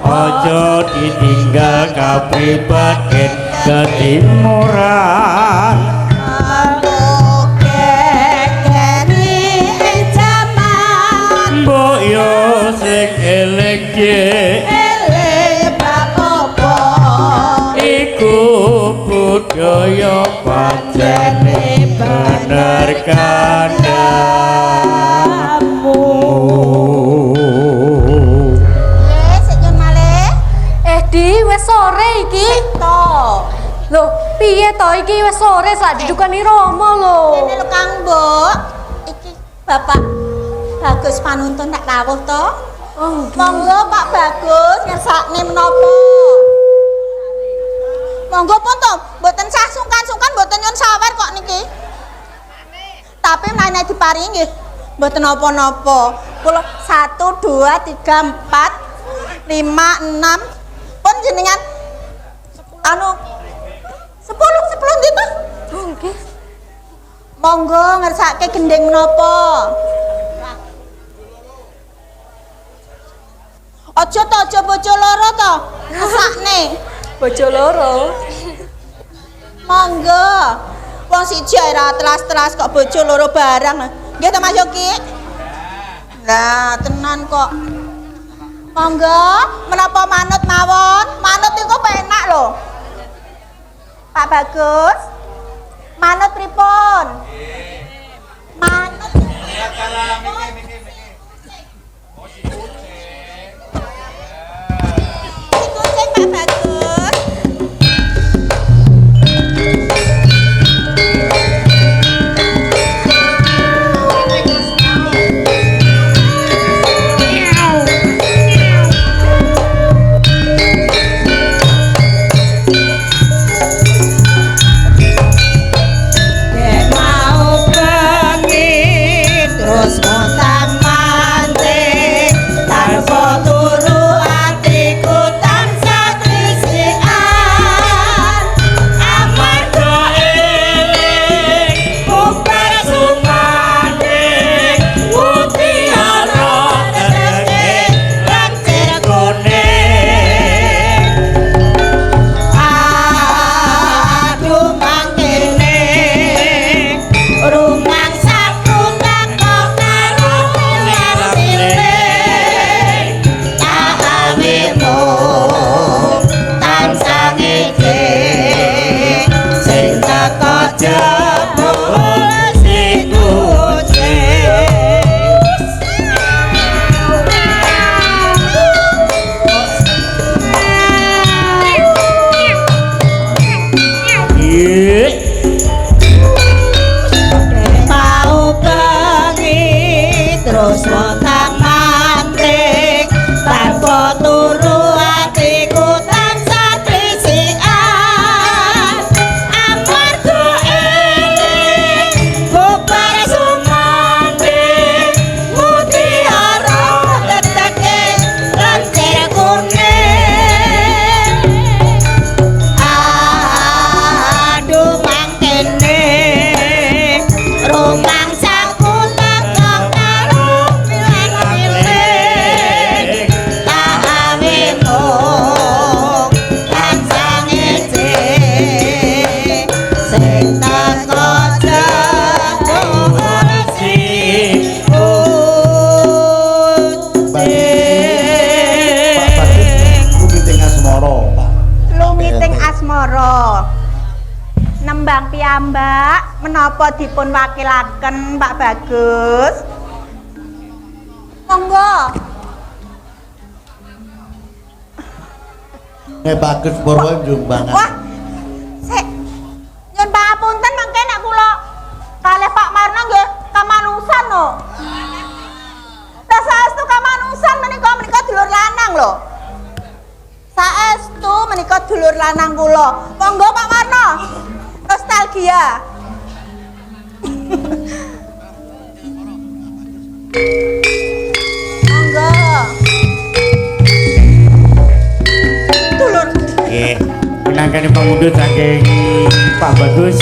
Ojo ditinggal kapribaden ketimuran mbok yo sing elek iku budaya pancene bener kandhamu. Wes sore iki to. Lho, piye to iki wes sore sak didukani Rama lho. Kene lho Kang Mbok. Iki Bapak Bagus panuntun tak rawuh to. Oh, monggo Pak Bagus ngersakne menapa? Monggo pun to, mboten sah sungkan-sungkan mboten nyun sawer kok niki. Tapi menawi diparingi nggih mboten napa-napa. Kula 1 2 3 4 5 6 pun jenengan anu 10 gitu. oh nggih. Monggo ngersake gendeng menapa? Aja to, aja bojo loro to. Ngersakne. Bojo loro. Monggo. Wong siji ora telas-telas kok bojo loro barang. Nggih to Mas Yogi? Lah tenan kok. Monggo, menapa manut mawon? Manut iku penak lho. Pak Bagus. Manut pripun? Manut. Kucing Pak Bagus. Terus menapa dipun wakilaken Pak Bagus? Monggo. Bagus Purwo Jombang. Wah. Sik. Nyun pangapunten mangke nek kula kalih Pak Marno nggih kamanusan no. Lah saestu kamanusan menika dulur lanang lho. Saestu menika dulur lanang kula. Monggo Pak Marno. Nostalgia. Monggo. Dulur. Nggih, pinangkane pamundhut saking Pak Bagus.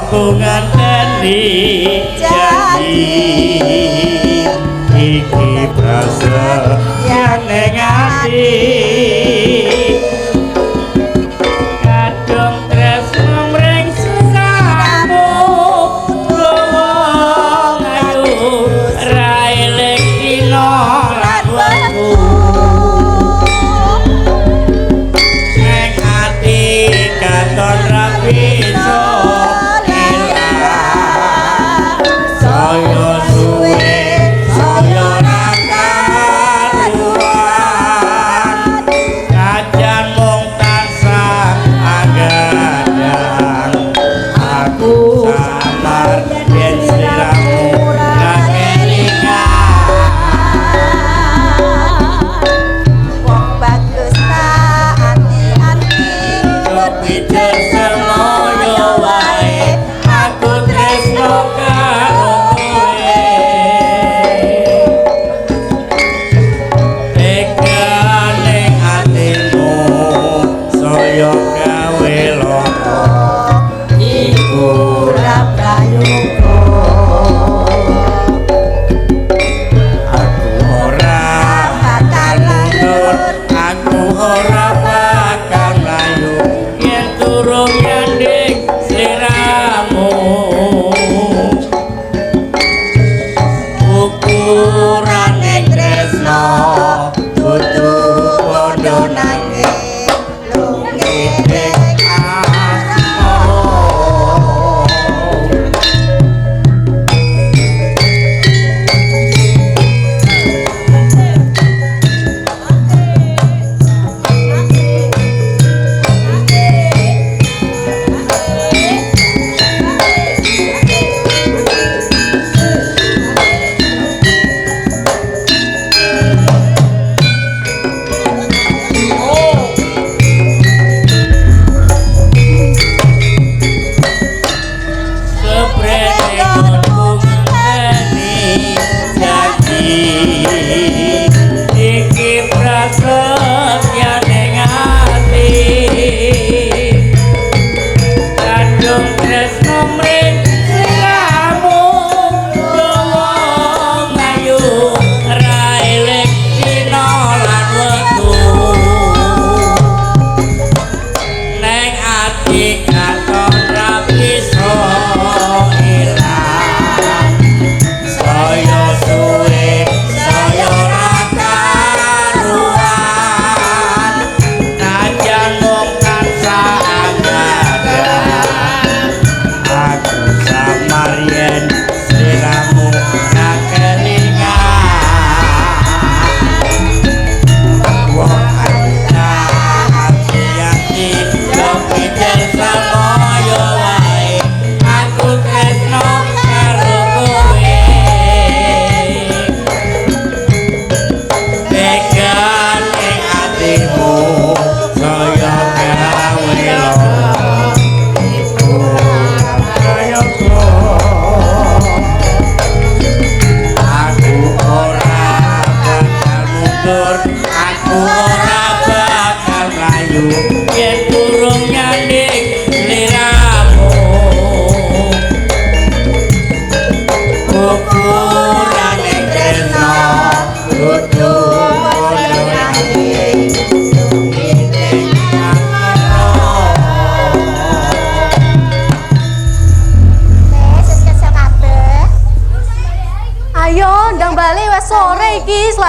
Bungan tani janji iki prasajan ning ati kadung tresno mring sesamo wong ayu ra eling dina lan wektu ning ati katon rapi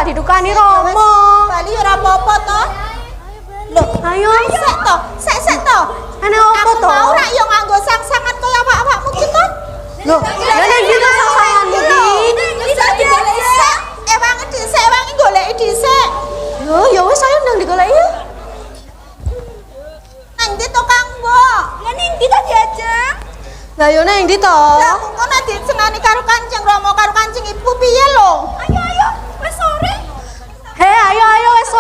didukani Rama. Bali ora apa-apa to. Lho, Ayo. sek to. Ana apa to? Mau ora yo nganggo sang-sangan kaya awak-awakmu ki to. Loh, ya nek kita sasangan iki. Bisa digoleki sik. Ewangi dhisik, ewangi goleki dhisik. Yo, ya wis ayo nang digoleki ya. Nang ndi to Kang Mbok? Lah ning ndi to diajeng? Lah yo nang ndi to? Lah mengko nek disenani karo Kanjeng Rama karo Kanjeng Ibu piye lho? Ayo, wis sore. He, ayo wis